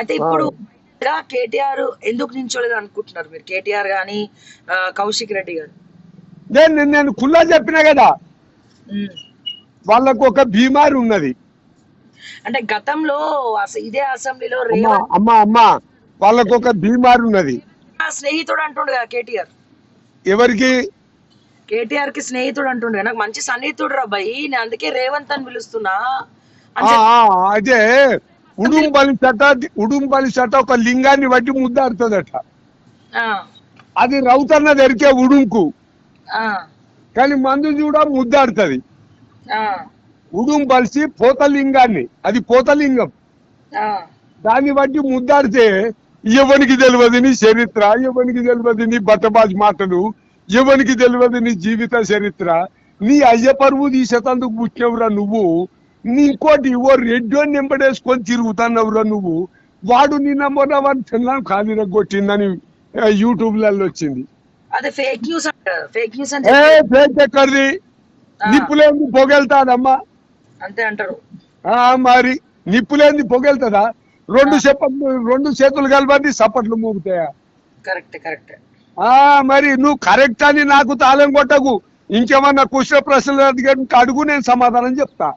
అయితే ఇప్పుడు కేటీఆర్ ఎందుకు నించోలేదు అనుకుంటున్నారు మీరు? కేటీఆర్ గాని కౌశిక్ రెడ్డి గారు నేను కుల్లా చెప్పినా కదా, వాళ్ళకు ఒక బీమారి ఉన్నది. అంటే గతంలో ఇదే అసెంబ్లీలో అమ్మా వాళ్ళకు ఒక బీమారి ఉన్నది. స్నేహితుడు అంటుండు కదా కేటీఆర్. ఎవరికి? కేటీఆర్ కి స్నేహితుడు అంటుండే. నాకు మంచి సన్నిహితుడు రా భయ్, నేను అందుకే రేవంత్ అని పిలుస్తున్నా. అదే ఉడుంబలి చట్ట ఒక లింగాన్ని బట్టి ముద్దాడుతుందట. అది రౌతన్న దొరికే ఉడుంకు, కానీ మందు కూడా ముద్దాడుతుంది. ఉడుంబలిసి పోతలింగాన్ని, అది పోతలింగం, దాన్ని బట్టి ముద్దాడితే ఎవరికి తెలియదు నీ చరిత్ర, ఎవరికి తెలియదు నీ బట్టబాజి మాటలు, ఎవరికి తెలియదు నీ జీవిత చరిత్ర. నీ అయ్య పరువు తీసేటందుకు పుట్టినవురా నువ్వు. నీ ఇంకోటి ఓ రెడ్డో నింపడేసుకొని తిరుగుతున్నావురా నువ్వు. వాడు నిన్న మొన్న వాడు తిన్నాను ఖాళీ కొట్టిందని యూట్యూబ్లలో వచ్చింది. ఫేక్ ఎక్కడిది? నిప్పులేంది పొగెళ్తాదమ్మా? అంతే అంటారు మరి. నిప్పులేంది పొగెళ్తుందా? రెండు చేతులు కలబంది సప్పట్లు మూగుతాయా? Correct correct. మరి నువ్వు కరెక్ట్ అని నాకు తాళం కొట్టకు. ఇంకేమన్నా క్వశ్చన్ ప్రశ్నలు అడుగు, నేను సమాధానం చెప్తా.